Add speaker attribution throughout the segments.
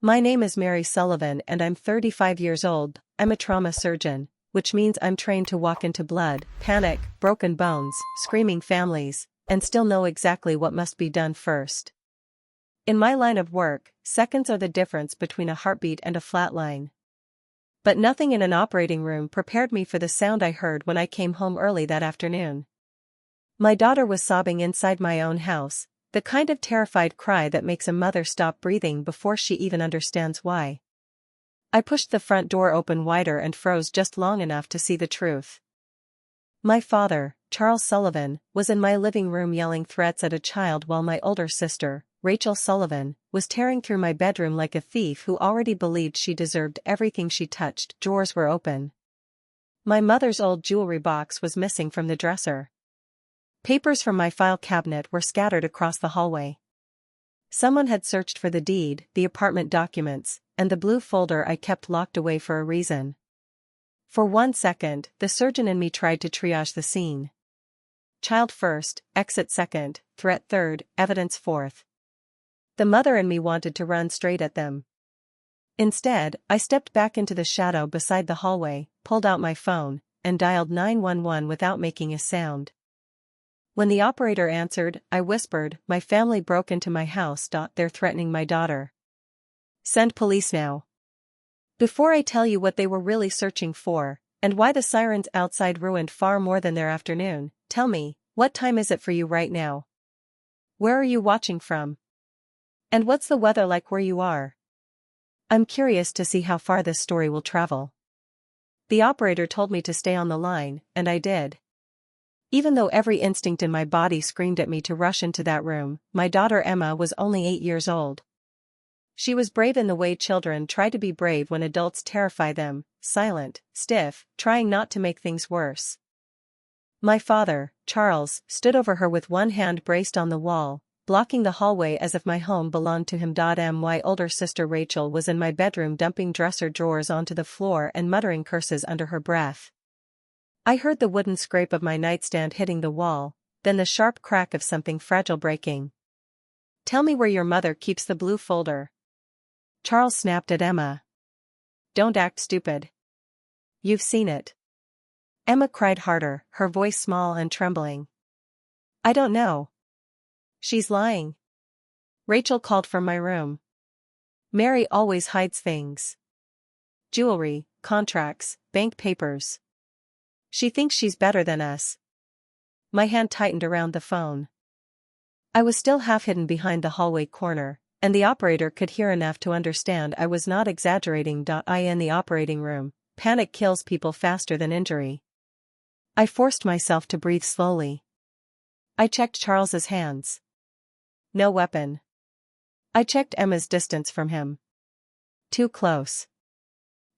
Speaker 1: My name is Mary Sullivan and I'm 35 years old. I'm a trauma surgeon, which means I'm trained to walk into blood, panic, broken bones, screaming families, and still know exactly what must be done first. In my line of work, seconds are the difference between a heartbeat and a flatline. But nothing in an operating room prepared me for the sound I heard when I came home early that afternoon. My daughter was sobbing inside my own house, the kind of terrified cry that makes a mother stop breathing before she even understands why. I pushed the front door open wider and froze just long enough to see the truth. My father, Charles Sullivan, was in my living room yelling threats at a child while my older sister, Rachel Sullivan, was tearing through my bedroom like a thief who already believed she deserved everything she touched. Drawers were open. My mother's old jewelry box was missing from the dresser. Papers from my file cabinet were scattered across the hallway. Someone had searched for the deed, the apartment documents, and the blue folder I kept locked away for a reason. For 1 second, the surgeon in me tried to triage the scene. Child first, exit second, threat third, evidence fourth. The mother in me wanted to run straight at them. Instead, I stepped back into the shadow beside the hallway, pulled out my phone, and dialed 911 without making a sound. When the operator answered, I whispered, "My family broke into my house. They're threatening my daughter. Send police now." Before I tell you what they were really searching for, and why the sirens outside ruined far more than their afternoon, tell me, what time is it for you right now? Where are you watching from? And what's the weather like where you are? I'm curious to see how far this story will travel. The operator told me to stay on the line, and I did. Even though every instinct in my body screamed at me to rush into that room, my daughter Emma was only 8 years old. She was brave in the way children try to be brave when adults terrify them, silent, stiff, trying not to make things worse. My father, Charles, stood over her with one hand braced on the wall, blocking the hallway as if my home belonged to him. My older sister Rachel was in my bedroom dumping dresser drawers onto the floor and muttering curses under her breath. I heard the wooden scrape of my nightstand hitting the wall, then the sharp crack of something fragile breaking. "Tell me where your mother keeps the blue folder." Charles snapped at Emma. "Don't act stupid. You've seen it." Emma cried harder, her voice small and trembling. "I don't know." "She's lying." Rachel called from my room. "Mary always hides things. Jewelry, contracts, bank papers. She thinks she's better than us." My hand tightened around the phone. I was still half hidden behind the hallway corner, and the operator could hear enough to understand I was not exaggerating. In the operating room, panic kills people faster than injury. I forced myself to breathe slowly. I checked Charles's hands. No weapon. I checked Emma's distance from him. Too close.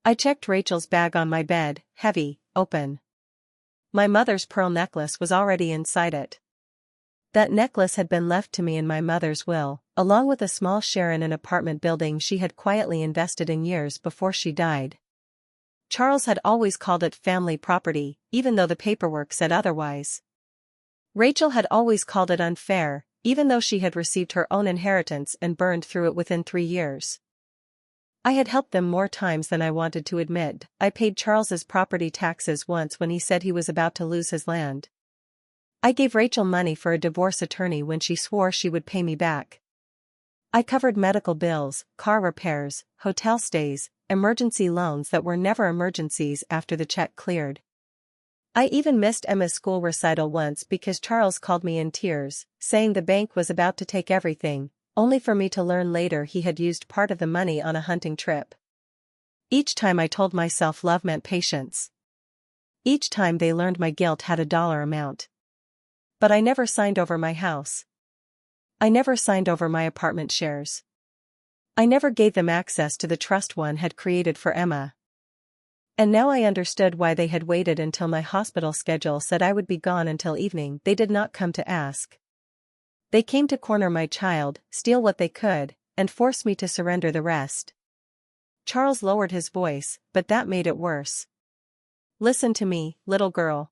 Speaker 1: I checked Rachel's bag on my bed, heavy, open. My mother's pearl necklace was already inside it. That necklace had been left to me in my mother's will, along with a small share in an apartment building she had quietly invested in years before she died. Charles had always called it family property, even though the paperwork said otherwise. Rachel had always called it unfair, even though she had received her own inheritance and burned through it within 3 years. I had helped them more times than I wanted to admit. I paid Charles's property taxes once when he said he was about to lose his land. I gave Rachel money for a divorce attorney when she swore she would pay me back. I covered medical bills, car repairs, hotel stays, emergency loans that were never emergencies after the check cleared. I even missed Emma's school recital once because Charles called me in tears, saying the bank was about to take everything, only for me to learn later he had used part of the money on a hunting trip. Each time I told myself love meant patience. Each time they learned my guilt had a dollar amount. But I never signed over my house. I never signed over my apartment shares. I never gave them access to the trust one had created for Emma. And now I understood why they had waited until my hospital schedule said I would be gone until evening. They did not come to ask. They came to corner my child, steal what they could, and force me to surrender the rest. Charles lowered his voice, but that made it worse. "Listen to me, little girl.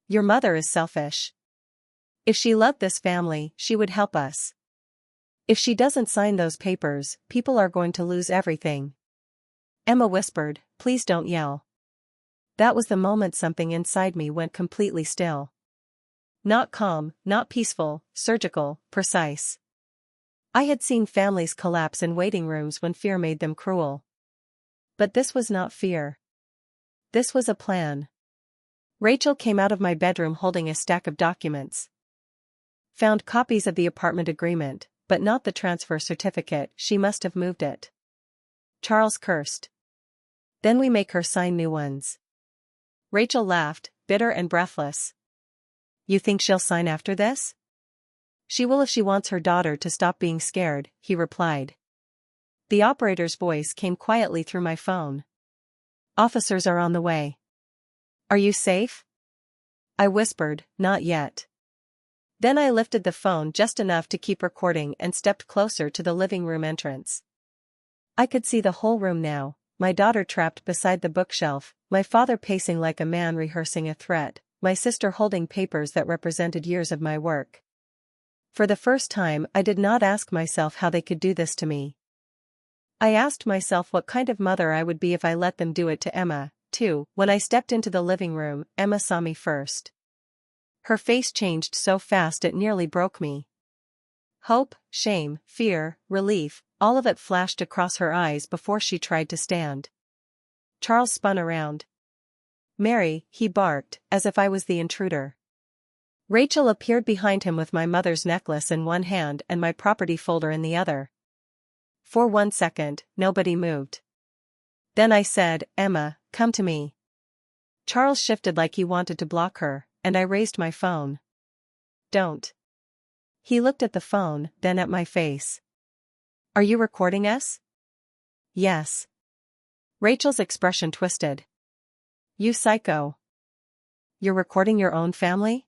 Speaker 1: Your mother is selfish. If she loved this family, she would help us. If she doesn't sign those papers, people are going to lose everything. Emma whispered, "Please don't yell." That was the moment something inside me went completely still. Not calm, not peaceful, surgical, precise. I had seen families collapse in waiting rooms when fear made them cruel. But this was not fear. This was a plan. Rachel came out of my bedroom holding a stack of documents. Found copies of the apartment agreement, but not the transfer certificate. She must have moved it. Charles cursed. Then we make her sign new ones. Rachel laughed, bitter and breathless. You think she'll sign after this? She will if she wants her daughter to stop being scared, he replied. The operator's voice came quietly through my phone. Officers are on the way. Are you safe? I whispered, not yet. Then I lifted the phone just enough to keep recording and stepped closer to the living room entrance. I could see the whole room now, my daughter trapped beside the bookshelf, my father pacing like a man rehearsing a threat, my sister holding papers that represented years of my work. For the first time, I did not ask myself how they could do this to me. I asked myself what kind of mother I would be if I let them do it to Emma, too. When I stepped into the living room, Emma saw me first. Her face changed so fast it nearly broke me. Hope, shame, fear, relief, all of it flashed across her eyes before she tried to stand. Charles spun around. Mary, he barked, as if I was the intruder. Rachel appeared behind him with my mother's necklace in one hand and my property folder in the other. For 1 second, nobody moved. Then I said, Emma, come to me. Charles shifted like he wanted to block her, and I raised my phone. Don't. He looked at the phone, then at my face. Are you recording us? Yes. Rachel's expression twisted. You psycho. You're recording your own family?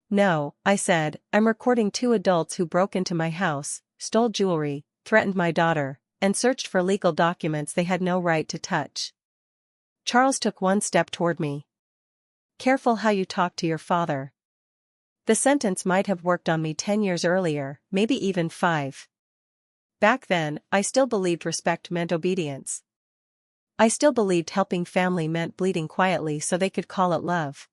Speaker 1: No, I said, I'm recording 2 adults who broke into my house, stole jewelry, threatened my daughter, and searched for legal documents they had no right to touch. Charles took 1 step toward me. Careful how you talk to your father. The sentence might have worked on me 10 years earlier, maybe even 5. Back then, I still believed respect meant obedience. I still believed helping family meant bleeding quietly so they could call it love.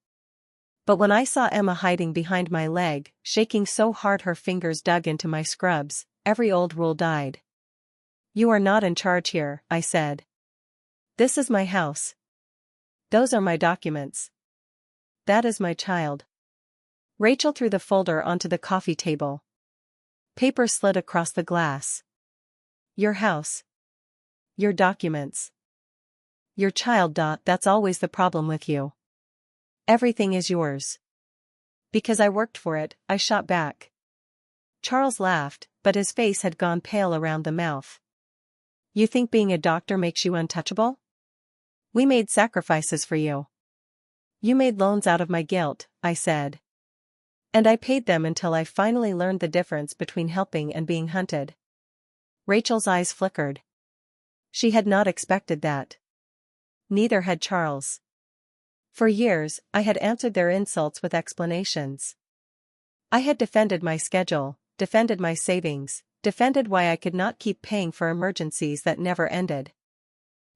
Speaker 1: But when I saw Emma hiding behind my leg, shaking so hard her fingers dug into my scrubs, every old rule died. You are not in charge here, I said. This is my house. Those are my documents. That is my child. Rachel threw the folder onto the coffee table. Paper slid across the glass. Your house. Your documents. Your child. That's always the problem with you. Everything is yours. Because I worked for it, I shot back. Charles laughed, but his face had gone pale around the mouth. You think being a doctor makes you untouchable? We made sacrifices for you. You made loans out of my guilt, I said. And I paid them until I finally learned the difference between helping and being hunted. Rachel's eyes flickered. She had not expected that. Neither had Charles. For years, I had answered their insults with explanations. I had defended my schedule, defended my savings, defended why I could not keep paying for emergencies that never ended.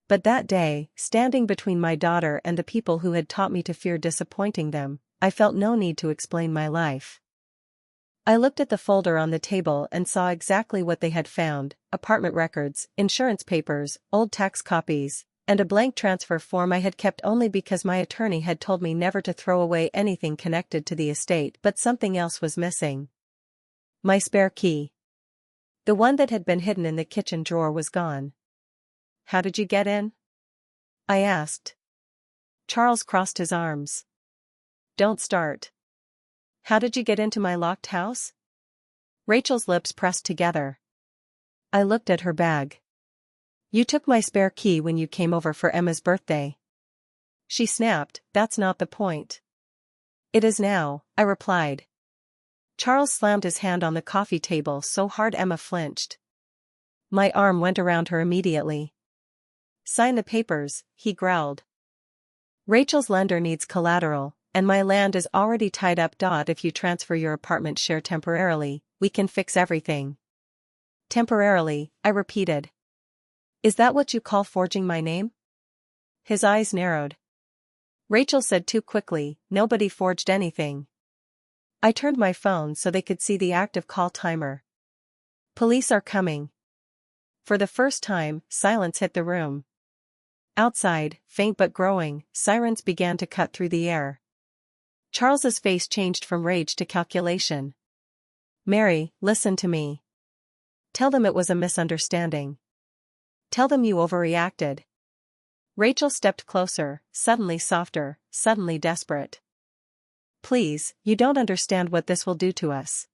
Speaker 1: But that day, standing between my daughter and the people who had taught me to fear disappointing them, I felt no need to explain my life. I looked at the folder on the table and saw exactly what they had found: apartment records, insurance papers, old tax copies, and a blank transfer form I had kept only because my attorney had told me never to throw away anything connected to the estate. But something else was missing. My spare key. The one that had been hidden in the kitchen drawer was gone. How did you get in? I asked. Charles crossed his arms. Don't start. How did you get into my locked house? Rachel's lips pressed together. I looked at her bag. You took my spare key when you came over for Emma's birthday. She snapped, That's not the point. It is now, I replied. Charles slammed his hand on the coffee table so hard Emma flinched. My arm went around her immediately. Sign the papers, he growled. Rachel's lender needs collateral, and my land is already tied up. If you transfer your apartment share temporarily, we can fix everything. Temporarily, I repeated. Is that what you call forging my name? His eyes narrowed. Rachel said too quickly, nobody forged anything. I turned my phone so they could see the active call timer. Police are coming. For the first time, silence hit the room. Outside, faint but growing, sirens began to cut through the air. Charles's face changed from rage to calculation. Mary, listen to me. Tell them it was a misunderstanding. Tell them you overreacted. Rachel stepped closer, suddenly softer, suddenly desperate. Please, you don't understand what this will do to us.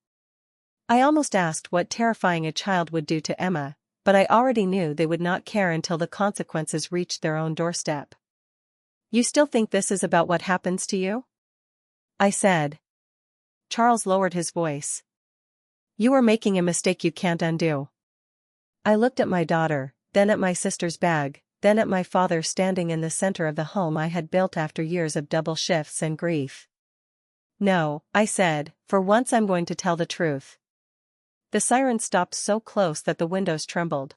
Speaker 1: I almost asked what terrifying a child would do to Emma, but I already knew they would not care until the consequences reached their own doorstep. You still think this is about what happens to you? I said. Charles lowered his voice. You are making a mistake you can't undo. I looked at my daughter, then at my sister's bag, then at my father standing in the center of the home I had built after years of double shifts and grief. No, I said, for once I'm going to tell the truth. The siren stopped so close that the windows trembled.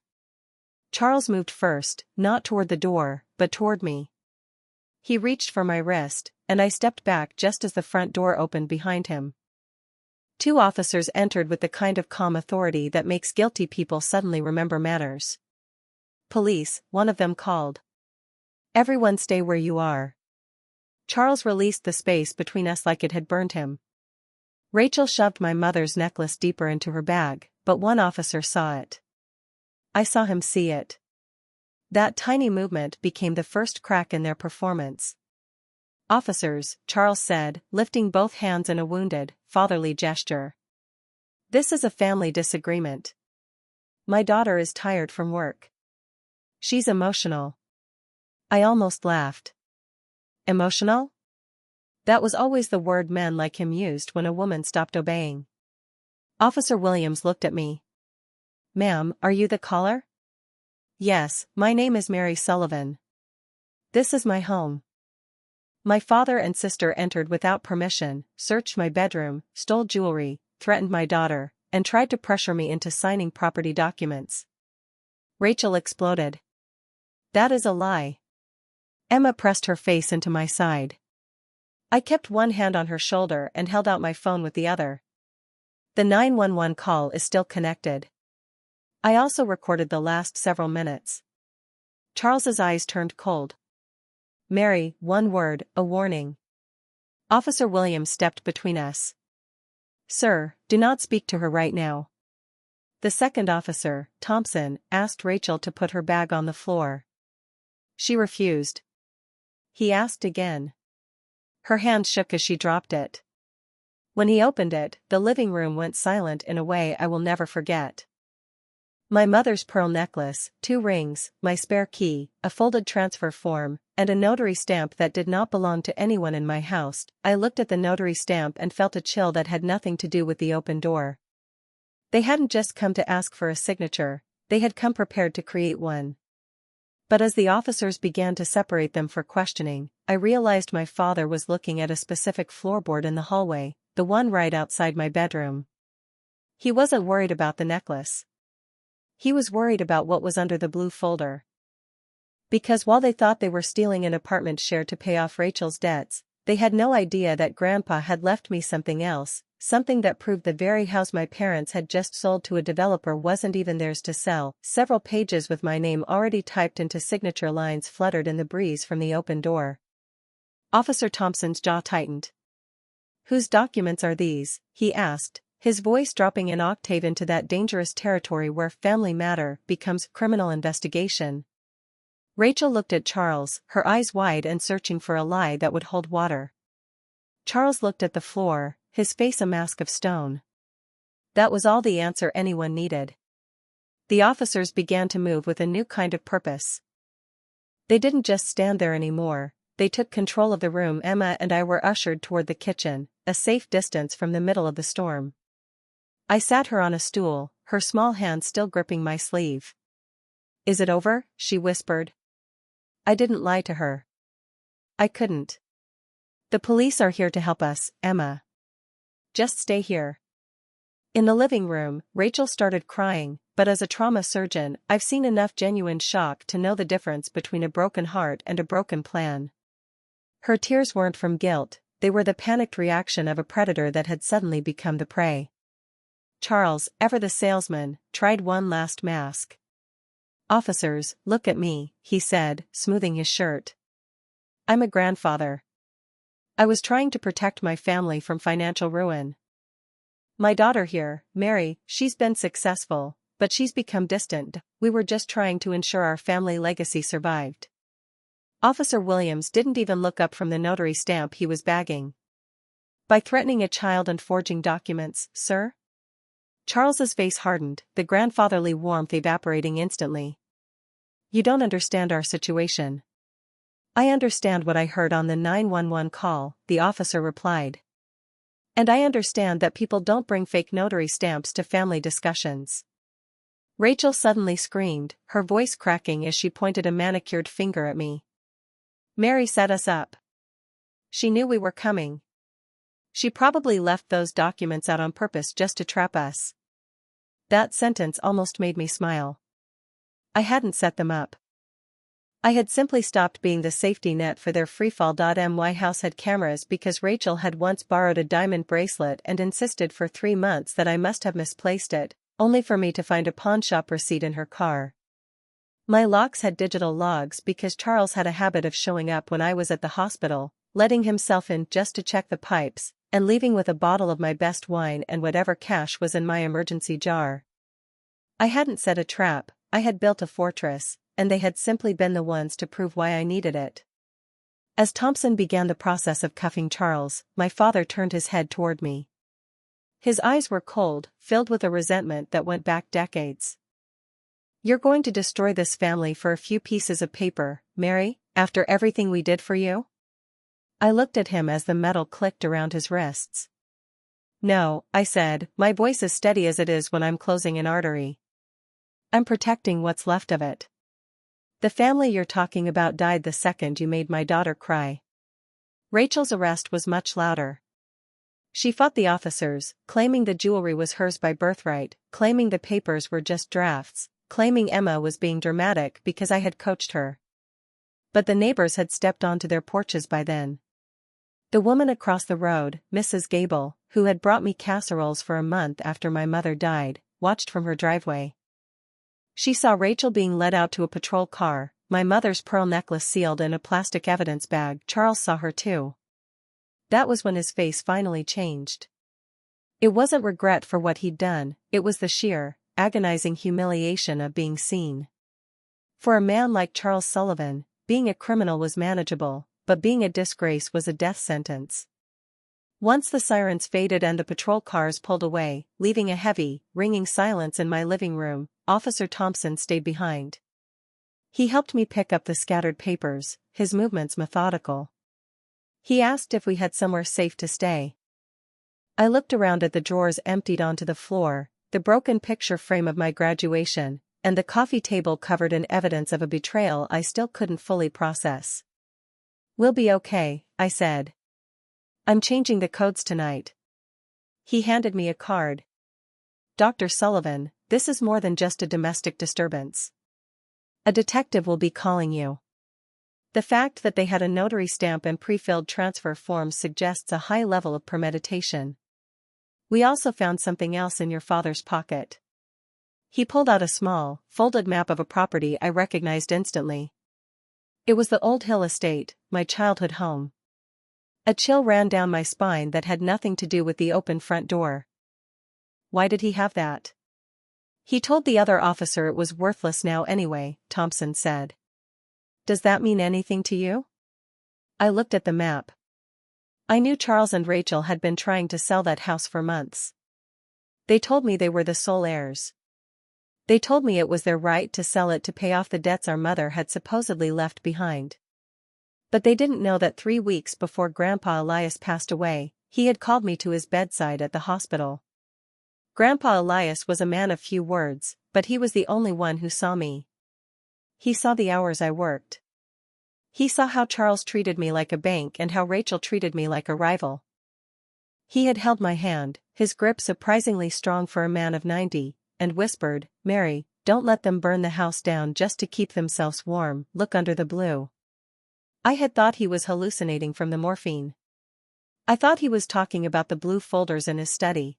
Speaker 1: Charles moved first, not toward the door, but toward me. He reached for my wrist, and I stepped back just as the front door opened behind him. Two officers entered with the kind of calm authority that makes guilty people suddenly remember manners. Police, one of them called. Everyone stay where you are. Charles released the space between us like it had burned him. Rachel shoved my mother's necklace deeper into her bag, but one officer saw it. I saw him see it. That tiny movement became the first crack in their performance. Officers, Charles said, lifting both hands in a wounded, fatherly gesture. This is a family disagreement. My daughter is tired from work. She's emotional. I almost laughed. Emotional? That was always the word men like him used when a woman stopped obeying. Officer Williams looked at me. Ma'am, are you the caller? Yes, my name is Mary Sullivan. This is my home. My father and sister entered without permission, searched my bedroom, stole jewelry, threatened my daughter, and tried to pressure me into signing property documents. Rachel exploded. That is a lie. Emma pressed her face into my side. I kept one hand on her shoulder and held out my phone with the other. The 911 call is still connected. I also recorded the last several minutes. Charles's eyes turned cold. Mary, one word, a warning. Officer Williams stepped between us. Sir, do not speak to her right now. The second officer, Thompson, asked Rachel to put her bag on the floor. She refused. He asked again. Her hand shook as she dropped it. When he opened it, the living room went silent in a way I will never forget. My mother's pearl necklace, 2 rings, my spare key, a folded transfer form, and a notary stamp that did not belong to anyone in my house. I looked at the notary stamp and felt a chill that had nothing to do with the open door. They hadn't just come to ask for a signature, they had come prepared to create one. But as the officers began to separate them for questioning, I realized my father was looking at a specific floorboard in the hallway, the one right outside my bedroom. He wasn't worried about the necklace. He was worried about what was under the blue folder. Because while they thought they were stealing an apartment share to pay off Rachel's debts, they had no idea that Grandpa had left me something else, something that proved the very house my parents had just sold to a developer wasn't even theirs to sell. Several pages with my name already typed into signature lines fluttered in the breeze from the open door. Officer Thompson's jaw tightened. Whose documents are these? He asked, his voice dropping an octave into that dangerous territory where family matter becomes criminal investigation. Rachel looked at Charles, her eyes wide and searching for a lie that would hold water. Charles looked at the floor, his face a mask of stone. That was all the answer anyone needed. The officers began to move with a new kind of purpose. They didn't just stand there anymore, they took control of the room. Emma and I were ushered toward the kitchen, a safe distance from the middle of the storm. I sat her on a stool, her small hand still gripping my sleeve. Is it over? She whispered. I didn't lie to her. I couldn't. The police are here to help us, Emma. Just stay here. In the living room, Rachel started crying, but as a trauma surgeon, I've seen enough genuine shock to know the difference between a broken heart and a broken plan. Her tears weren't from guilt, they were the panicked reaction of a predator that had suddenly become the prey. Charles, ever the salesman, tried one last mask. "Officers, look at me," he said, smoothing his shirt. "I'm a grandfather. I was trying to protect my family from financial ruin. My daughter here, Mary, she's been successful, but she's become distant. We were just trying to ensure our family legacy survived." Officer Williams didn't even look up from the notary stamp he was bagging. "By threatening a child and forging documents, sir?" Charles's face hardened, the grandfatherly warmth evaporating instantly. "You don't understand our situation." "I understand what I heard on the 911 call," the officer replied. "And I understand that people don't bring fake notary stamps to family discussions." Rachel suddenly screamed, her voice cracking as she pointed a manicured finger at me. "Mary set us up. She knew we were coming. She probably left those documents out on purpose just to trap us." That sentence almost made me smile. I hadn't set them up. I had simply stopped being the safety net for their freefall. My house had cameras because Rachel had once borrowed a diamond bracelet and insisted for 3 months that I must have misplaced it, only for me to find a pawnshop receipt in her car. My locks had digital logs because Charles had a habit of showing up when I was at the hospital, letting himself in just to check the pipes, and leaving with a bottle of my best wine and whatever cash was in my emergency jar. I hadn't set a trap, I had built a fortress, and they had simply been the ones to prove why I needed it. As Thompson began the process of cuffing Charles, my father turned his head toward me. His eyes were cold, filled with a resentment that went back decades. "You're going to destroy this family for a few pieces of paper, Mary, after everything we did for you?" I looked at him as the metal clicked around his wrists. "No," I said, my voice as steady as it is when I'm closing an artery. "I'm protecting what's left of it. The family you're talking about died the second you made my daughter cry." Rachel's arrest was much louder. She fought the officers, claiming the jewelry was hers by birthright, claiming the papers were just drafts, claiming Emma was being dramatic because I had coached her. But the neighbors had stepped onto their porches by then. The woman across the road, Mrs. Gable, who had brought me casseroles for a month after my mother died, watched from her driveway. She saw Rachel being led out to a patrol car, my mother's pearl necklace sealed in a plastic evidence bag. Charles saw her too. That was when his face finally changed. It wasn't regret for what he'd done, it was the sheer, agonizing humiliation of being seen. For a man like Charles Sullivan, being a criminal was manageable, but being a disgrace was a death sentence. Once the sirens faded and the patrol cars pulled away, leaving a heavy, ringing silence in my living room, Officer Thompson stayed behind. He helped me pick up the scattered papers, his movements methodical. He asked if we had somewhere safe to stay. I looked around at the drawers emptied onto the floor, the broken picture frame of my graduation, and the coffee table covered in evidence of a betrayal I still couldn't fully process. "We'll be okay," I said. "I'm changing the codes tonight." He handed me a card. "Dr. Sullivan, this is more than just a domestic disturbance. A detective will be calling you." The fact that they had a notary stamp and pre-filled transfer forms suggests a high level of premeditation. "We also found something else in your father's pocket." He pulled out a small, folded map of a property I recognized instantly. It was the Old Hill Estate, my childhood home. A chill ran down my spine that had nothing to do with the open front door. "Why did he have that?" "He told the other officer it was worthless now anyway," Thompson said. "Does that mean anything to you?" I looked at the map. I knew Charles and Rachel had been trying to sell that house for months. They told me they were the sole heirs. They told me it was their right to sell it to pay off the debts our mother had supposedly left behind. But they didn't know that 3 weeks before Grandpa Elias passed away, he had called me to his bedside at the hospital. Grandpa Elias was a man of few words, but he was the only one who saw me. He saw the hours I worked. He saw how Charles treated me like a bank and how Rachel treated me like a rival. He had held my hand, his grip surprisingly strong for a man of 90, and whispered, "Mary, don't let them burn the house down just to keep themselves warm, look under the blue." I had thought he was hallucinating from the morphine. I thought he was talking about the blue folders in his study.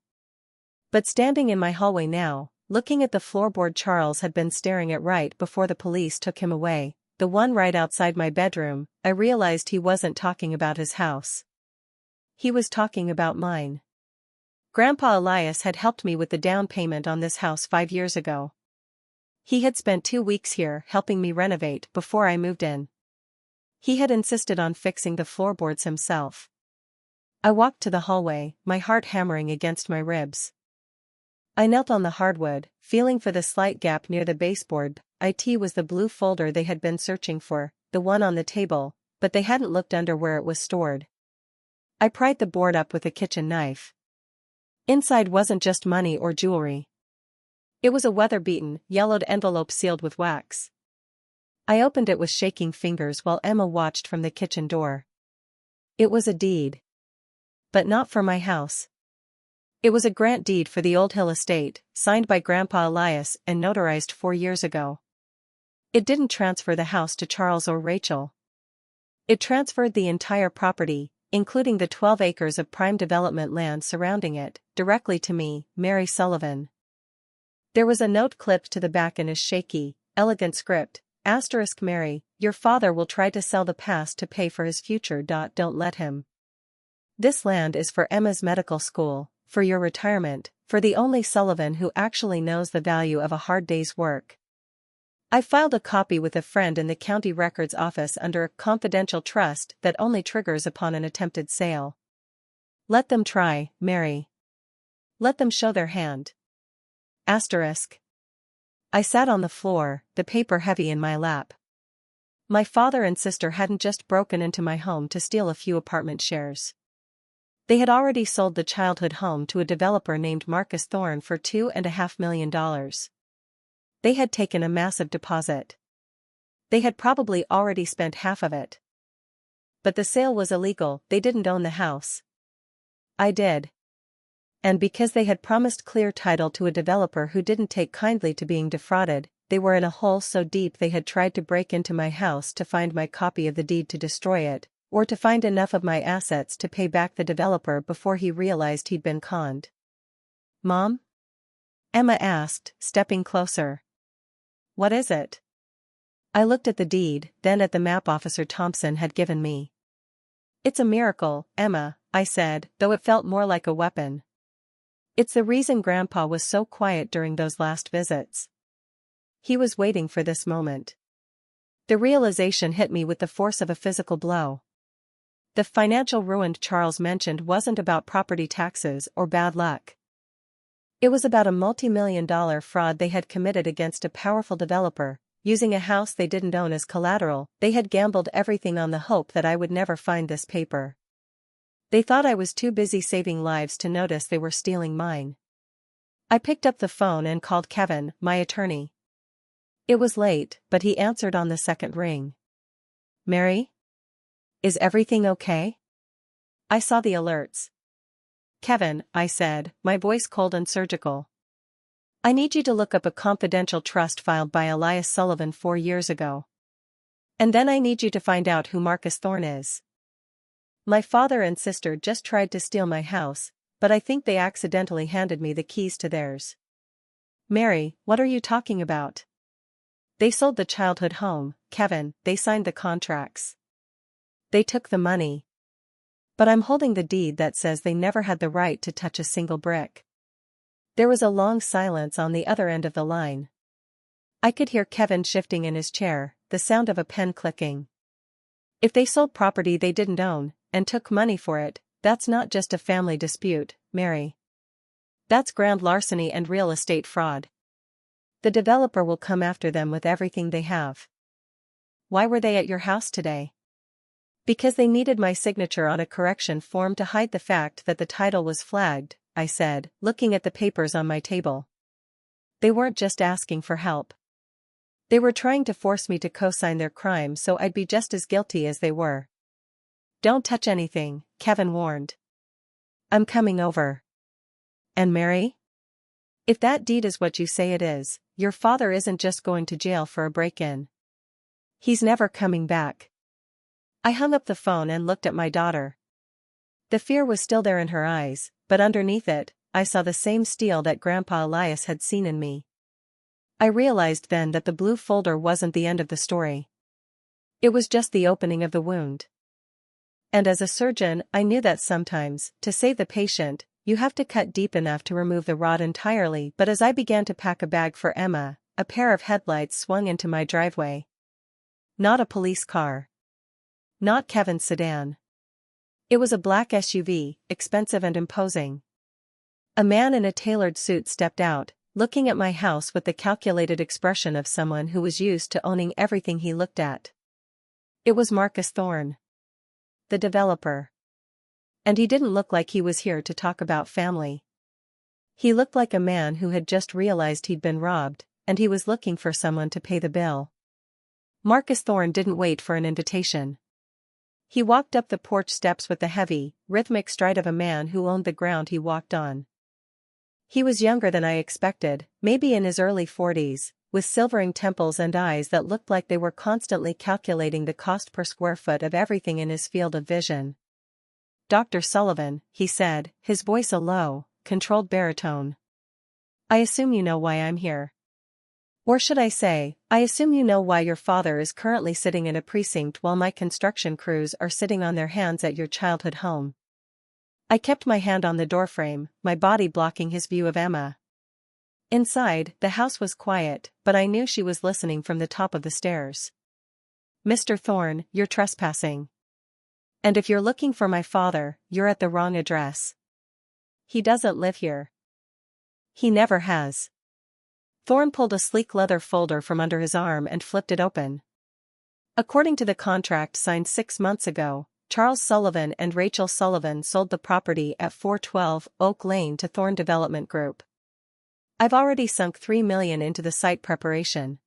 Speaker 1: But standing in my hallway now, looking at the floorboard Charles had been staring at right before the police took him away, the one right outside my bedroom, I realized he wasn't talking about his house. He was talking about mine. Grandpa Elias had helped me with the down payment on this house 5 years ago. He had spent 2 weeks here helping me renovate before I moved in. He had insisted on fixing the floorboards himself. I walked to the hallway, my heart hammering against my ribs. I knelt on the hardwood, feeling for the slight gap near the baseboard. It was the blue folder they had been searching for, the one on the table, but they hadn't looked under where it was stored. I pried the board up with a kitchen knife. Inside wasn't just money or jewelry. It was a weather-beaten, yellowed envelope sealed with wax. I opened it with shaking fingers while Emma watched from the kitchen door. It was a deed. But not for my house. It was a grant deed for the Old Hill estate, signed by Grandpa Elias and notarized 4 years ago. It didn't transfer the house to Charles or Rachel. It transferred the entire property, including the 12 acres of prime development land surrounding it, directly to me, Mary Sullivan. There was a note clipped to the back in a shaky, elegant script, ** Mary, your father will try to sell the past to pay for his future. Don't let him. This land is for Emma's medical school, for your retirement, for the only Sullivan who actually knows the value of a hard day's work. I filed a copy with a friend in the county records office under a confidential trust that only triggers upon an attempted sale. Let them try, Mary. Let them show their hand. **. I sat on the floor, the paper heavy in my lap. My father and sister hadn't just broken into my home to steal a few apartment shares. They had already sold the childhood home to a developer named Marcus Thorne for $2.5 million. They had taken a massive deposit. They had probably already spent half of it. But the sale was illegal, they didn't own the house. I did. And because they had promised clear title to a developer who didn't take kindly to being defrauded, they were in a hole so deep they had tried to break into my house to find my copy of the deed to destroy it, or to find enough of my assets to pay back the developer before he realized he'd been conned. "Mom?" Emma asked, stepping closer. "What is it?" I looked at the deed, then at the map Officer Thompson had given me. "It's a miracle, Emma," I said, though it felt more like a weapon. "It's the reason Grandpa was so quiet during those last visits. He was waiting for this moment." The realization hit me with the force of a physical blow. The financial ruin Charles mentioned wasn't about property taxes or bad luck. It was about a multi-million-dollar fraud they had committed against a powerful developer, using a house they didn't own as collateral. They had gambled everything on the hope that I would never find this paper. They thought I was too busy saving lives to notice they were stealing mine. I picked up the phone and called Kevin, my attorney. It was late, but he answered on the second ring. "Mary? Is everything okay?" I saw the alerts. "Kevin," I said, my voice cold and surgical. "I need you to look up a confidential trust filed by Elias Sullivan 4 years ago. And then I need you to find out who Marcus Thorne is. My father and sister just tried to steal my house, but I think they accidentally handed me the keys to theirs." "Mary, what are you talking about?" "They sold the childhood home, Kevin, they signed the contracts. They took the money. But I'm holding the deed that says they never had the right to touch a single brick." There was a long silence on the other end of the line. I could hear Kevin shifting in his chair, the sound of a pen clicking. "If they sold property they didn't own, and took money for it, that's not just a family dispute, Mary. That's grand larceny and real estate fraud. The developer will come after them with everything they have." "Why were they at your house today?" "Because they needed my signature on a correction form to hide the fact that the title was flagged," I said, looking at the papers on my table. "They weren't just asking for help. They were trying to force me to co-sign their crime so I'd be just as guilty as they were." "Don't touch anything," Kevin warned. "I'm coming over." "And Mary?" If that deed is what you say it is, your father isn't just going to jail for a break-in. He's never coming back. I hung up the phone and looked at my daughter. The fear was still there in her eyes, but underneath it, I saw the same steel that Grandpa Elias had seen in me. I realized then that the blue folder wasn't the end of the story. It was just the opening of the wound. And as a surgeon, I knew that sometimes, to save the patient, you have to cut deep enough to remove the rod entirely. But as I began to pack a bag for Emma, a pair of headlights swung into my driveway. Not a police car. Not Kevin's sedan. It was a black SUV, expensive and imposing. A man in a tailored suit stepped out, looking at my house with the calculated expression of someone who was used to owning everything he looked at. It was Marcus Thorne, the developer. And he didn't look like he was here to talk about family. He looked like a man who had just realized he'd been robbed, and he was looking for someone to pay the bill. Marcus Thorne didn't wait for an invitation. He walked up the porch steps with the heavy, rhythmic stride of a man who owned the ground he walked on. He was younger than I expected, maybe in his early 40s, with silvering temples and eyes that looked like they were constantly calculating the cost per square foot of everything in his field of vision. "Dr. Sullivan," he said, his voice a low, controlled baritone. "I assume you know why I'm here. Or should I say, I assume you know why your father is currently sitting in a precinct while my construction crews are sitting on their hands at your childhood home." I kept my hand on the doorframe, my body blocking his view of Emma. Inside, the house was quiet, but I knew she was listening from the top of the stairs. "Mr. Thorne, you're trespassing. And if you're looking for my father, you're at the wrong address. He doesn't live here. He never has." Thorne pulled a sleek leather folder from under his arm and flipped it open. According to the contract signed 6 months ago, Charles Sullivan and Rachel Sullivan sold the property at 412 Oak Lane to Thorne Development Group. I've already sunk $3 million into the site preparation.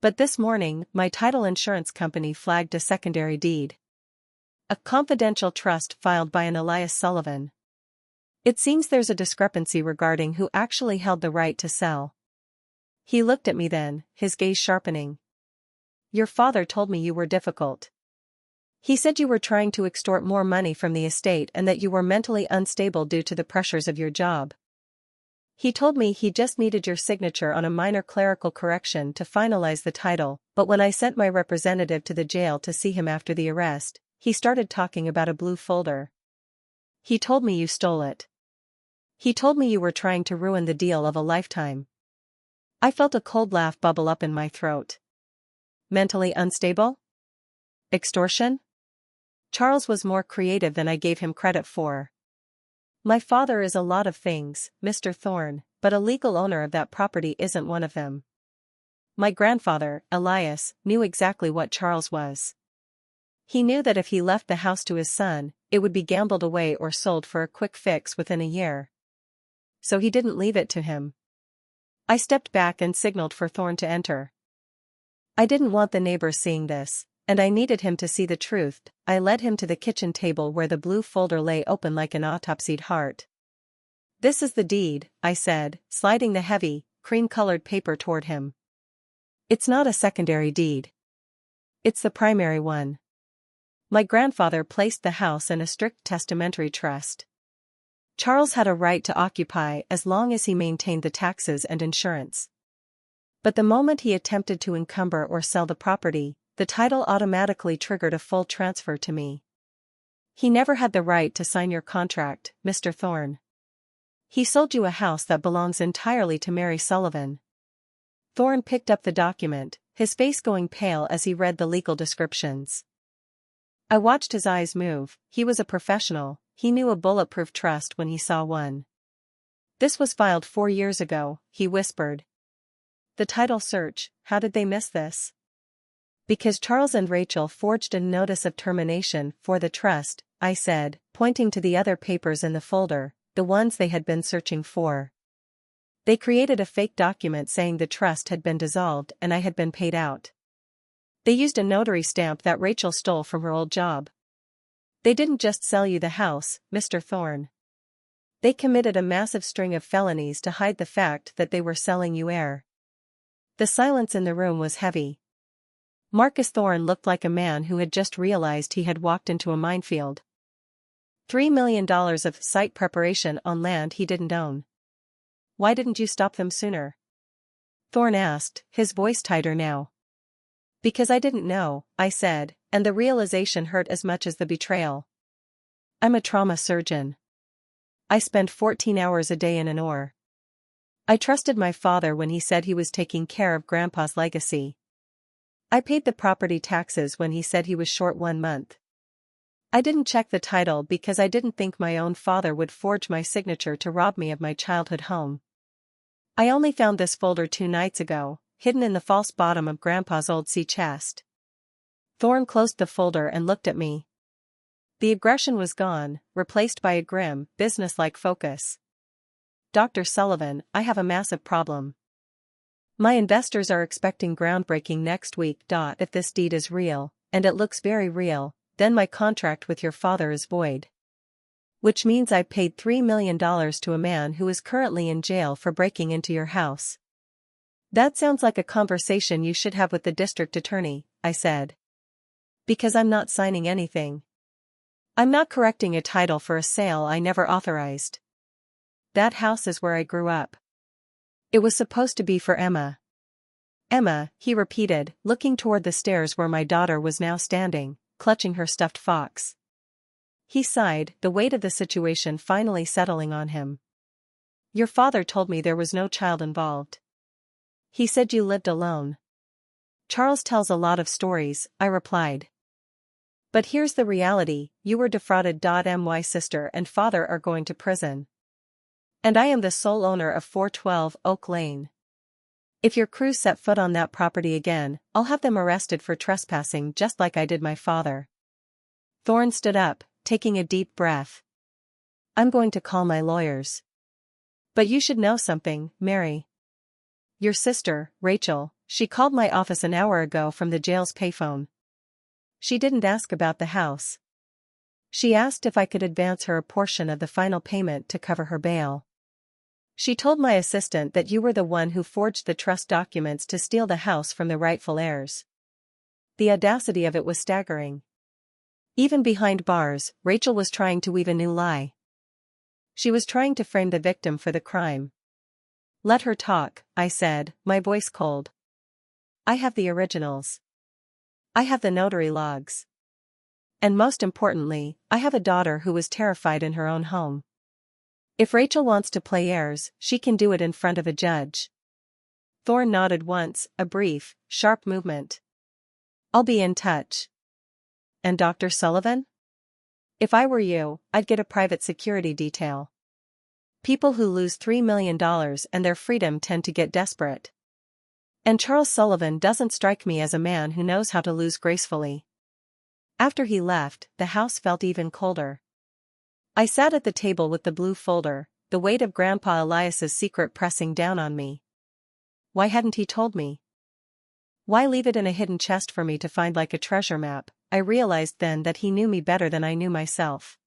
Speaker 1: But this morning, my title insurance company flagged a secondary deed. A confidential trust filed by an Elias Sullivan. It seems there's a discrepancy regarding who actually held the right to sell. He looked at me then, his gaze sharpening. "Your father told me you were difficult. He said you were trying to extort more money from the estate and that you were mentally unstable due to the pressures of your job. He told me he just needed your signature on a minor clerical correction to finalize the title, but when I sent my representative to the jail to see him after the arrest, he started talking about a blue folder. He told me you stole it. He told me you were trying to ruin the deal of a lifetime." I felt a cold laugh bubble up in my throat. Mentally unstable? Extortion? Charles was more creative than I gave him credit for. "My father is a lot of things, Mr. Thorne, but a legal owner of that property isn't one of them. My grandfather, Elias, knew exactly what Charles was. He knew that if he left the house to his son, it would be gambled away or sold for a quick fix within a year. So he didn't leave it to him." I stepped back and signaled for Thorne to enter. I didn't want the neighbors seeing this, and I needed him to see the truth. I led him to the kitchen table where the blue folder lay open like an autopsied heart. "This is the deed," I said, sliding the heavy, cream-colored paper toward him. "It's not a secondary deed. It's the primary one. My grandfather placed the house in a strict testamentary trust. Charles had a right to occupy as long as he maintained the taxes and insurance. But the moment he attempted to encumber or sell the property, the title automatically triggered a full transfer to me. He never had the right to sign your contract, Mr. Thorne. He sold you a house that belongs entirely to Mary Sullivan." Thorne picked up the document, his face going pale as he read the legal descriptions. I watched his eyes move. He was a professional, he knew a bulletproof trust when he saw one. "This was filed 4 years ago," he whispered. "The title search, how did they miss this?" "Because Charles and Rachel forged a notice of termination for the trust," I said, pointing to the other papers in the folder, the ones they had been searching for. "They created a fake document saying the trust had been dissolved and I had been paid out. They used a notary stamp that Rachel stole from her old job. They didn't just sell you the house, Mr. Thorne. They committed a massive string of felonies to hide the fact that they were selling you air. The silence in the room was heavy. Marcus Thorne looked like a man who had just realized he had walked into a minefield. $3 million of site preparation on land he didn't own. Why didn't you stop them sooner? Thorne asked, his voice tighter now. Because I didn't know, I said, and the realization hurt as much as the betrayal. I'm a trauma surgeon. I spend 14 hours a day in an OR. I trusted my father when he said he was taking care of Grandpa's legacy. I paid the property taxes when he said he was short 1 month. I didn't check the title because I didn't think my own father would forge my signature to rob me of my childhood home. I only found this folder 2 nights ago, hidden in the false bottom of Grandpa's old sea chest. Thorne closed the folder and looked at me. The aggression was gone, replaced by a grim, businesslike focus. Dr. Sullivan, I have a massive problem. My investors are expecting groundbreaking next week. If this deed is real, and it looks very real, then my contract with your father is void. Which means I paid $3 million to a man who is currently in jail for breaking into your house. That sounds like a conversation you should have with the district attorney, I said. Because I'm not signing anything. I'm not correcting a title for a sale I never authorized. That house is where I grew up. It was supposed to be for Emma. Emma, he repeated, looking toward the stairs where my daughter was now standing, clutching her stuffed fox. He sighed, the weight of the situation finally settling on him. Your father told me there was no child involved. He said you lived alone. Charles tells a lot of stories, I replied. But here's the reality, you were defrauded. My sister and father are going to prison. And I am the sole owner of 412 Oak Lane. If your crew set foot on that property again, I'll have them arrested for trespassing just like I did my father. Thorne stood up, taking a deep breath. I'm going to call my lawyers. But you should know something, Mary. Your sister, Rachel, she called my office an hour ago from the jail's payphone. She didn't ask about the house. She asked if I could advance her a portion of the final payment to cover her bail. She told my assistant that you were the one who forged the trust documents to steal the house from the rightful heirs. The audacity of it was staggering. Even behind bars, Rachel was trying to weave a new lie. She was trying to frame the victim for the crime. Let her talk, I said, my voice cold. I have the originals. I have the notary logs. And most importantly, I have a daughter who was terrified in her own home. If Rachel wants to play heirs, she can do it in front of a judge. Thorne nodded once, a brief, sharp movement. I'll be in touch. And Dr. Sullivan? If I were you, I'd get a private security detail. People who lose $3 million and their freedom tend to get desperate. And Charles Sullivan doesn't strike me as a man who knows how to lose gracefully. After he left, the house felt even colder. I sat at the table with the blue folder, the weight of Grandpa Elias's secret pressing down on me. Why hadn't he told me? Why leave it in a hidden chest for me to find like a treasure map? I realized then that he knew me better than I knew myself.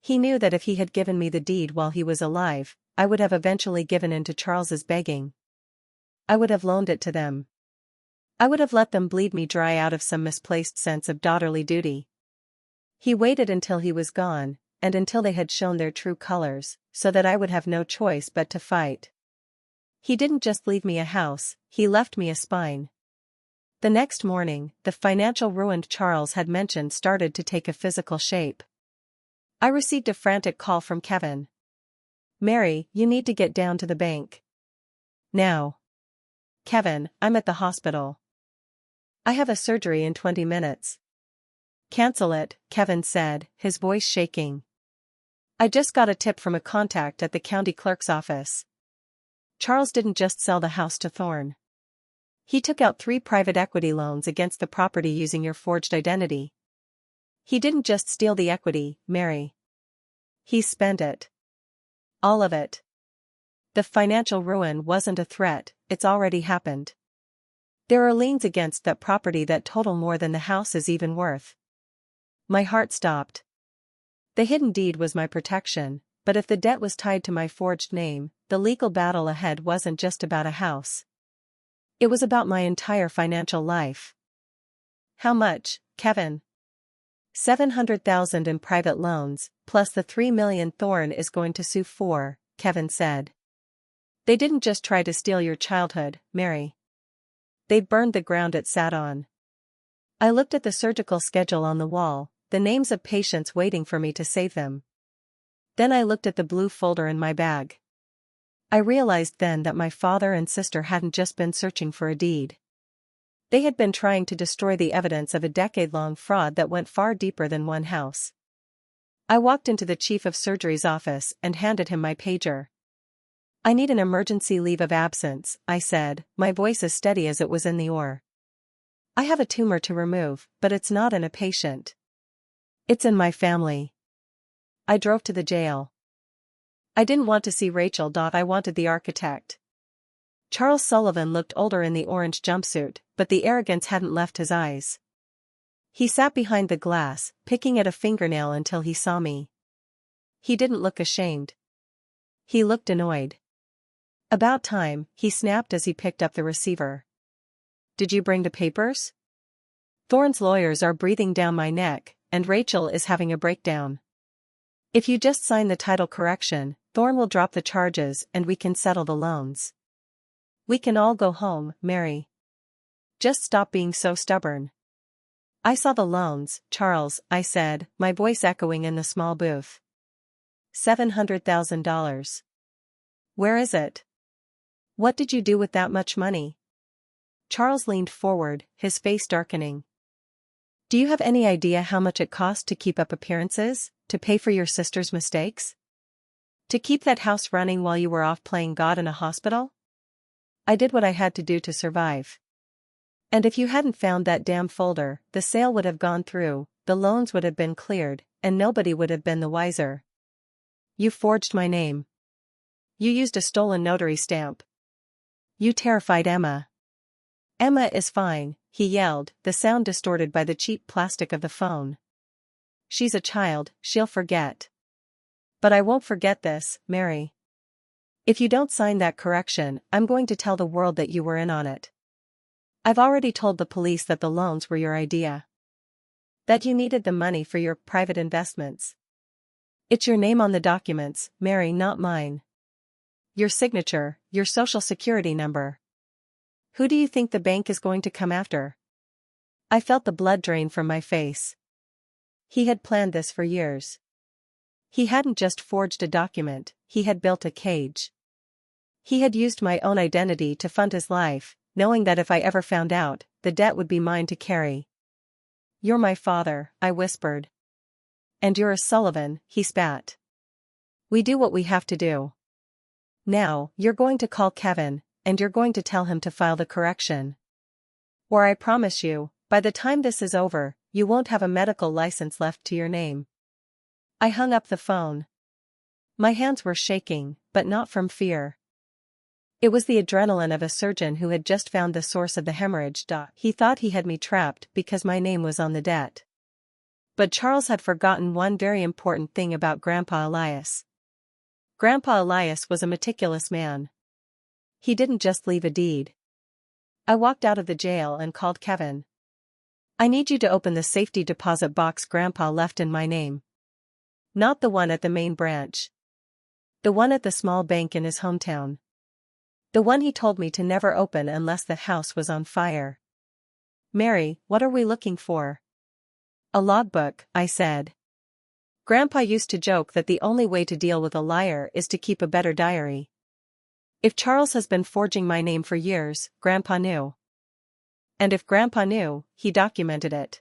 Speaker 1: He knew that if he had given me the deed while he was alive, I would have eventually given in to Charles's begging. I would have loaned it to them. I would have let them bleed me dry out of some misplaced sense of daughterly duty. He waited until he was gone, and until they had shown their true colors, so that I would have no choice but to fight. He didn't just leave me a house, he left me a spine. The next morning, the financial ruin Charles had mentioned started to take a physical shape. I received a frantic call from Kevin. Mary, you need to get down to the bank. Now. Kevin, I'm at the hospital. I have a surgery in 20 minutes. Cancel it, Kevin said, his voice shaking. I just got a tip from a contact at the county clerk's office. Charles didn't just sell the house to Thorne. He took out 3 private equity loans against the property using your forged identity. He didn't just steal the equity, Mary. He spent it. All of it. The financial ruin wasn't a threat, it's already happened. There are liens against that property that total more than the house is even worth. My heart stopped. The hidden deed was my protection, but if the debt was tied to my forged name, the legal battle ahead wasn't just about a house. It was about my entire financial life. How much, Kevin? 700,000 in private loans, plus the 3 million Thorne is going to sue for, Kevin said. They didn't just try to steal your childhood, Mary. They've burned the ground it sat on. I looked at the surgical schedule on the wall, the names of patients waiting for me to save them. Then I looked at the blue folder in my bag. I realized then that my father and sister hadn't just been searching for a deed. They had been trying to destroy the evidence of a decade-long fraud that went far deeper than one house. I walked into the chief of surgery's office and handed him my pager. I need an emergency leave of absence, I said, my voice as steady as it was in the oar. I have a tumor to remove, but it's not in a patient. It's in my family. I drove to the jail. I didn't want to see Rachel. I wanted the architect. Charles Sullivan looked older in the orange jumpsuit, but the arrogance hadn't left his eyes. He sat behind the glass, picking at a fingernail until he saw me. He didn't look ashamed. He looked annoyed. About time, he snapped as he picked up the receiver. Did you bring the papers? Thorne's lawyers are breathing down my neck, and Rachel is having a breakdown. If you just sign the title correction, Thorne will drop the charges and we can settle the loans. We can all go home, Mary. Just stop being so stubborn. I saw the loans, Charles, I said, my voice echoing in the small booth. $700,000. Where is it? What did you do with that much money? Charles leaned forward, his face darkening. Do you have any idea how much it cost to keep up appearances, to pay for your sister's mistakes? To keep that house running while you were off playing God in a hospital? I did what I had to do to survive. And if you hadn't found that damn folder, the sale would have gone through, the loans would have been cleared, and nobody would have been the wiser. You forged my name. You used a stolen notary stamp. You terrified Emma. Emma is fine, he yelled, the sound distorted by the cheap plastic of the phone. She's a child, she'll forget. But I won't forget this, Mary. If you don't sign that correction, I'm going to tell the world that you were in on it. I've already told the police that the loans were your idea. That you needed the money for your private investments. It's your name on the documents, Mary, not mine. Your signature, your social security number. Who do you think the bank is going to come after? I felt the blood drain from my face. He had planned this for years. He hadn't just forged a document, he had built a cage. He had used my own identity to fund his life, knowing that if I ever found out, the debt would be mine to carry. You're my father, I whispered. And you're a Sullivan, he spat. We do what we have to do. Now, you're going to call Kevin, and you're going to tell him to file the correction. Or I promise you, by the time this is over, you won't have a medical license left to your name. I hung up the phone. My hands were shaking, but not from fear. It was the adrenaline of a surgeon who had just found the source of the hemorrhage. He thought he had me trapped because my name was on the debt. But Charles had forgotten one very important thing about Grandpa Elias. Grandpa Elias was a meticulous man. He didn't just leave a deed. I walked out of the jail and called Kevin. I need you to open the safety deposit box Grandpa left in my name. Not the one at the main branch. The one at the small bank in his hometown. The one he told me to never open unless the house was on fire. Mary, what are we looking for? A logbook, I said. Grandpa used to joke that the only way to deal with a liar is to keep a better diary. If Charles has been forging my name for years, Grandpa knew. And if Grandpa knew, he documented it.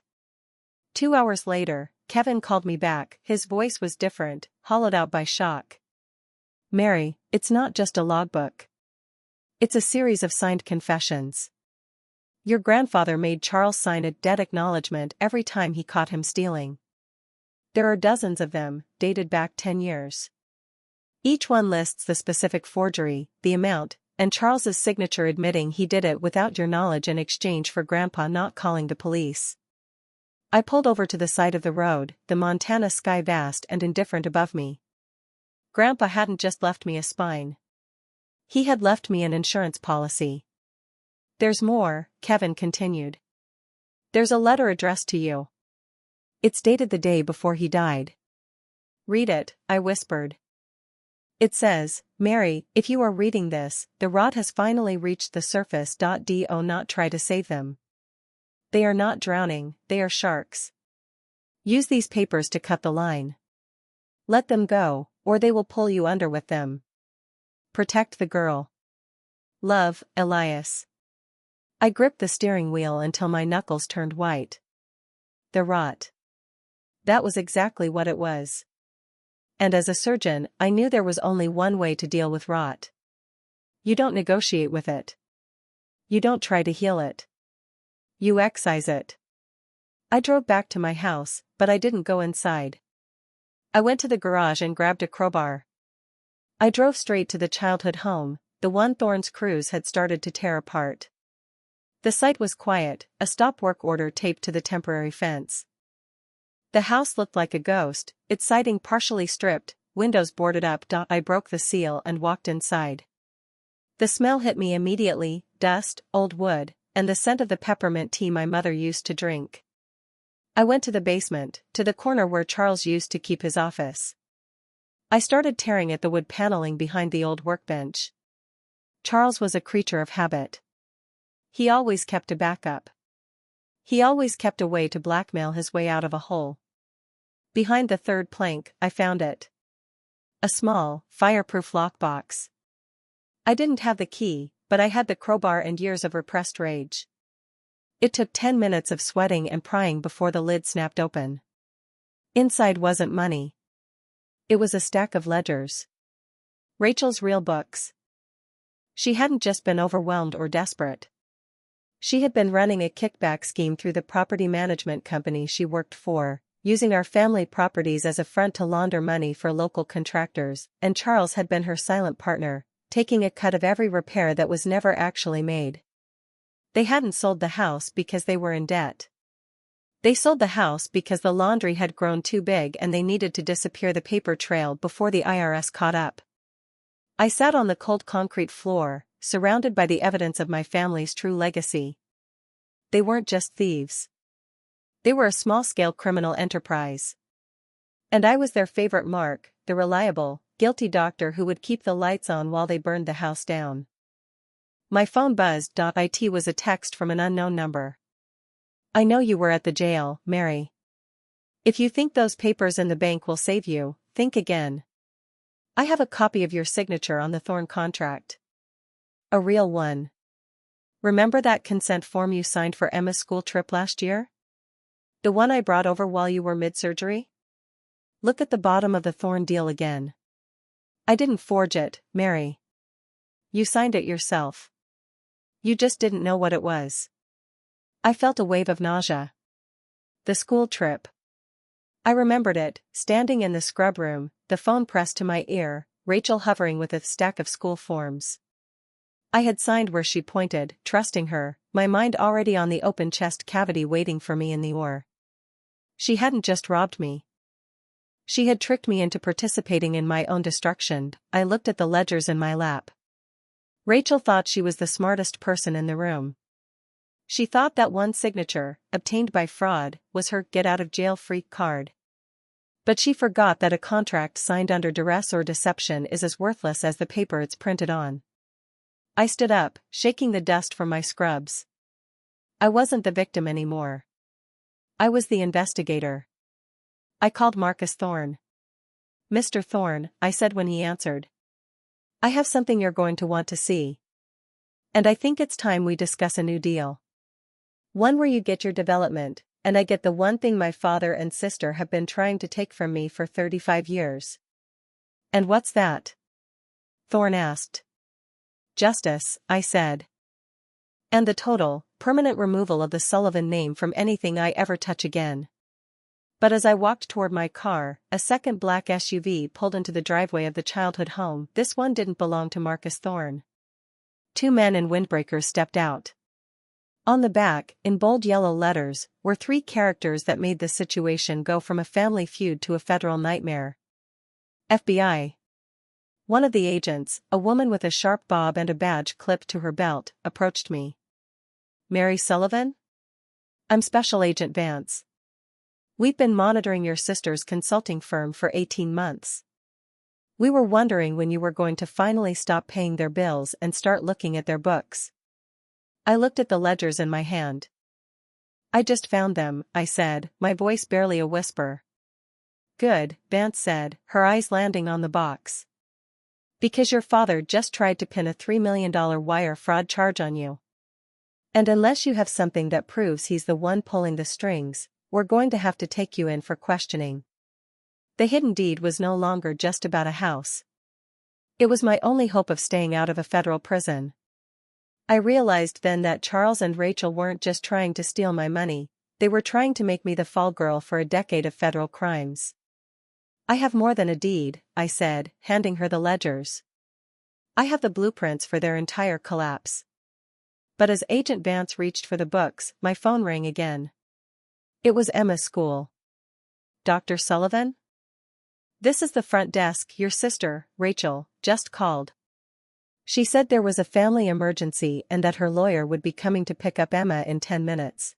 Speaker 1: 2 hours later, Kevin called me back. His voice was different, hollowed out by shock. Mary, it's not just a logbook. It's a series of signed confessions. Your grandfather made Charles sign a debt acknowledgement every time he caught him stealing. There are dozens of them, dated back 10 years. Each one lists the specific forgery, the amount, and Charles's signature admitting he did it without your knowledge in exchange for Grandpa not calling the police. I pulled over to the side of the road, the Montana sky vast and indifferent above me. Grandpa hadn't just left me a spine. He had left me an insurance policy. There's more, Kevin continued. There's a letter addressed to you. It's dated the day before he died. Read it, I whispered. It says, Mary, if you are reading this, the rot has finally reached the surface. Do not try to save them. They are not drowning, they are sharks. Use these papers to cut the line. Let them go, or they will pull you under with them. Protect the girl. Love, Elias. I gripped the steering wheel until my knuckles turned white. The rot. That was exactly what it was. And as a surgeon, I knew there was only one way to deal with rot. You don't negotiate with it. You don't try to heal it. You excise it. I drove back to my house, but I didn't go inside. I went to the garage and grabbed a crowbar. I drove straight to the childhood home, the one Thorne's crews had started to tear apart. The site was quiet, a stop work order taped to the temporary fence. The house looked like a ghost, its siding partially stripped, windows boarded up. I broke the seal and walked inside. The smell hit me immediately, dust, old wood, and the scent of the peppermint tea my mother used to drink. I went to the basement, to the corner where Charles used to keep his office. I started tearing at the wood paneling behind the old workbench. Charles was a creature of habit. He always kept a backup. He always kept a way to blackmail his way out of a hole. Behind the third plank, I found it. A small, fireproof lockbox. I didn't have the key, but I had the crowbar and years of repressed rage. It took 10 minutes of sweating and prying before the lid snapped open. Inside wasn't money. It was a stack of ledgers. Rachel's real books. She hadn't just been overwhelmed or desperate. She had been running a kickback scheme through the property management company she worked for, using our family properties as a front to launder money for local contractors, and Charles had been her silent partner, taking a cut of every repair that was never actually made. They hadn't sold the house because they were in debt. They sold the house because the laundry had grown too big and they needed to disappear the paper trail before the IRS caught up. I sat on the cold concrete floor, surrounded by the evidence of my family's true legacy. They weren't just thieves. They were a small-scale criminal enterprise. And I was their favorite mark, the reliable, guilty doctor who would keep the lights on while they burned the house down. My phone buzzed. It was a text from an unknown number. I know you were at the jail, Mary. If you think those papers in the bank will save you, think again. I have a copy of your signature on the Thorne contract. A real one. Remember that consent form you signed for Emma's school trip last year? The one I brought over while you were mid-surgery? Look at the bottom of the Thorne deal again. I didn't forge it, Mary. You signed it yourself. You just didn't know what it was. I felt a wave of nausea. The school trip. I remembered it, standing in the scrub room, the phone pressed to my ear, Rachel hovering with a stack of school forms. I had signed where she pointed, trusting her, my mind already on the open chest cavity waiting for me in the OR. She hadn't just robbed me. She had tricked me into participating in my own destruction. I looked at the ledgers in my lap. Rachel thought she was the smartest person in the room. She thought that one signature, obtained by fraud, was her get-out-of-jail-free card. But she forgot that a contract signed under duress or deception is as worthless as the paper it's printed on. I stood up, shaking the dust from my scrubs. I wasn't the victim anymore. I was the investigator. I called Marcus Thorne. Mr. Thorne, I said when he answered. I have something you're going to want to see. And I think it's time we discuss a new deal. One where you get your development, and I get the one thing my father and sister have been trying to take from me for 35 years. And what's that? Thorne asked. Justice, I said. And the total, permanent removal of the Sullivan name from anything I ever touch again. But as I walked toward my car, a second black SUV pulled into the driveway of the childhood home. This one didn't belong to Marcus Thorne. 2 men in windbreakers stepped out. On the back, in bold yellow letters, were 3 characters that made the situation go from a family feud to a federal nightmare. FBI. One of the agents, a woman with a sharp bob and a badge clipped to her belt, approached me. "Mary Sullivan? I'm Special Agent Vance. We've been monitoring your sister's consulting firm for 18 months. We were wondering when you were going to finally stop paying their bills and start looking at their books." I looked at the ledgers in my hand. "I just found them," I said, my voice barely a whisper. "Good," Vance said, her eyes landing on the box. "Because your father just tried to pin a $3 million wire fraud charge on you. And unless you have something that proves he's the one pulling the strings, we're going to have to take you in for questioning." The hidden deed was no longer just about a house. It was my only hope of staying out of a federal prison. I realized then that Charles and Rachel weren't just trying to steal my money, they were trying to make me the fall girl for a decade of federal crimes. "I have more than a deed," I said, handing her the ledgers. "I have the blueprints for their entire collapse." But as Agent Vance reached for the books, my phone rang again. It was Emma's school. "Dr. Sullivan? This is the front desk. Your sister, Rachel, just called. She said there was a family emergency and that her lawyer would be coming to pick up Emma in 10 minutes.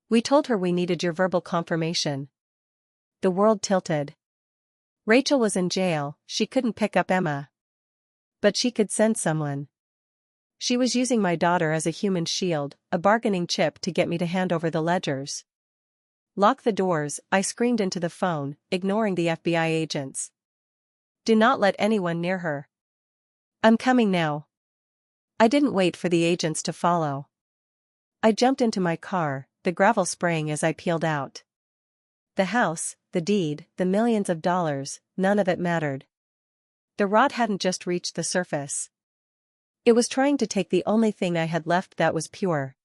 Speaker 1: We told her we needed your verbal confirmation." The world tilted. Rachel was in jail, she couldn't pick up Emma. But she could send someone. She was using my daughter as a human shield, a bargaining chip to get me to hand over the ledgers. "Lock the doors," I screamed into the phone, ignoring the FBI agents. "Do not let anyone near her. I'm coming now." I didn't wait for the agents to follow. I jumped into my car, the gravel spraying as I peeled out. The house, the deed, the millions of dollars, none of it mattered. The rod hadn't just reached the surface. It was trying to take the only thing I had left that was pure.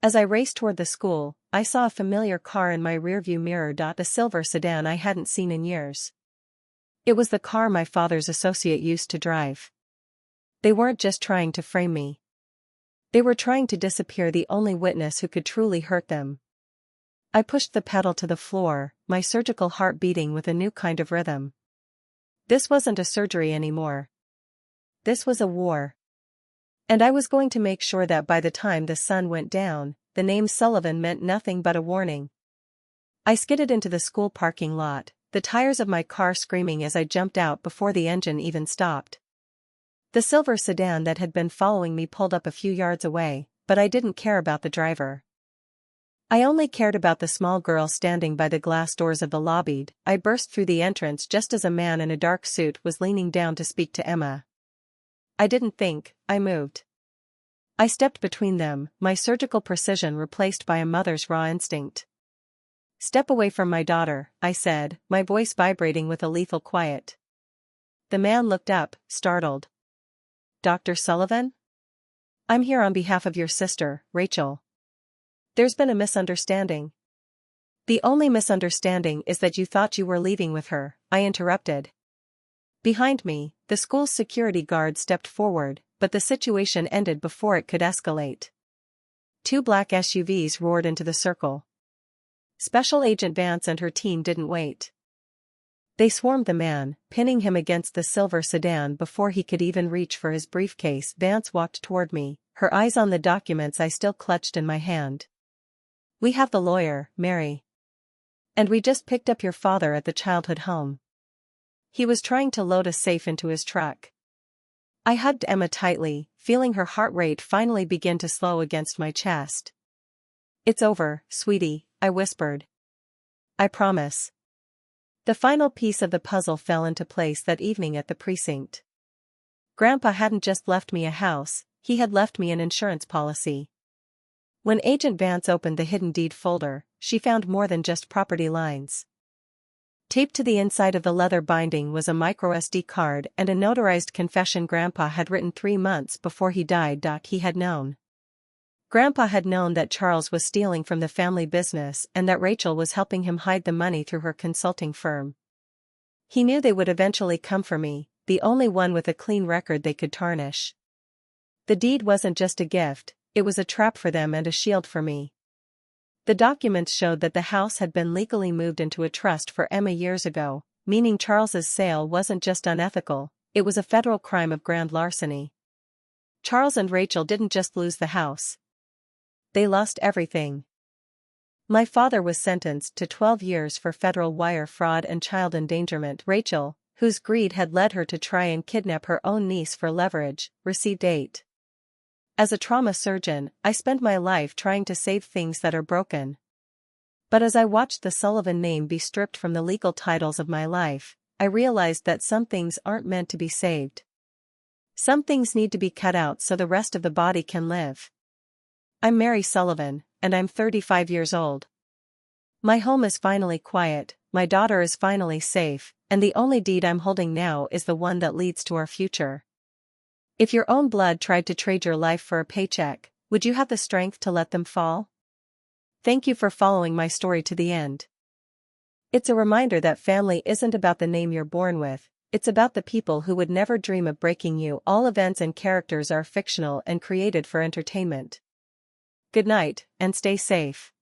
Speaker 1: As I raced toward the school, I saw a familiar car in my rearview mirror. A silver sedan I hadn't seen in years. It was the car my father's associate used to drive. They weren't just trying to frame me. They were trying to disappear the only witness who could truly hurt them. I pushed the pedal to the floor, my surgical heart beating with a new kind of rhythm. This wasn't a surgery anymore. This was a war. And I was going to make sure that by the time the sun went down, the name Sullivan meant nothing but a warning. I skidded into the school parking lot, the tires of my car screaming as I jumped out before the engine even stopped. The silver sedan that had been following me pulled up a few yards away, but I didn't care about the driver. I only cared about the small girl standing by the glass doors of the lobby. I burst through the entrance just as a man in a dark suit was leaning down to speak to Emma. I didn't think, I moved. I stepped between them, my surgical precision replaced by a mother's raw instinct. "Step away from my daughter," I said, my voice vibrating with a lethal quiet. The man looked up, startled. "Dr. Sullivan? I'm here on behalf of your sister, Rachel. There's been a misunderstanding." "The only misunderstanding is that you thought you were leaving with her," I interrupted. Behind me, the school's security guard stepped forward, but the situation ended before it could escalate. 2 black SUVs roared into the circle. Special Agent Vance and her team didn't wait. They swarmed the man, pinning him against the silver sedan before he could even reach for his briefcase. Vance walked toward me, her eyes on the documents I still clutched in my hand. "We have the lawyer, Mary. And we just picked up your father at the childhood home. He was trying to load a safe into his truck." I hugged Emma tightly, feeling her heart rate finally begin to slow against my chest. "It's over, sweetie," I whispered. "I promise." The final piece of the puzzle fell into place that evening at the precinct. Grandpa hadn't just left me a house, he had left me an insurance policy. When Agent Vance opened the hidden deed folder, she found more than just property lines. Taped to the inside of the leather binding was a micro-SD card and a notarized confession Grandpa had written 3 months before he died. He had known. Grandpa had known that Charles was stealing from the family business and that Rachel was helping him hide the money through her consulting firm. He knew they would eventually come for me, the only one with a clean record they could tarnish. The deed wasn't just a gift, it was a trap for them and a shield for me. The documents showed that the house had been legally moved into a trust for Emma years ago, meaning Charles's sale wasn't just unethical, It was a federal crime of grand larceny. Charles and Rachel didn't just lose the house. They lost everything. My father was sentenced to 12 years for federal wire fraud and child endangerment. Rachel, whose greed had led her to try and kidnap her own niece for leverage, received 8. As a trauma surgeon, I spend my life trying to save things that are broken. But as I watched the Sullivan name be stripped from the legal titles of my life, I realized that some things aren't meant to be saved. Some things need to be cut out so the rest of the body can live. I'm Mary Sullivan, and I'm 35 years old. My home is finally quiet, my daughter is finally safe, and the only deed I'm holding now is the one that leads to our future. If your own blood tried to trade your life for a paycheck, would you have the strength to let them fall? Thank you for following my story to the end. It's a reminder that family isn't about the name you're born with, it's about the people who would never dream of breaking you. All events and characters are fictional and created for entertainment. Good night, and stay safe.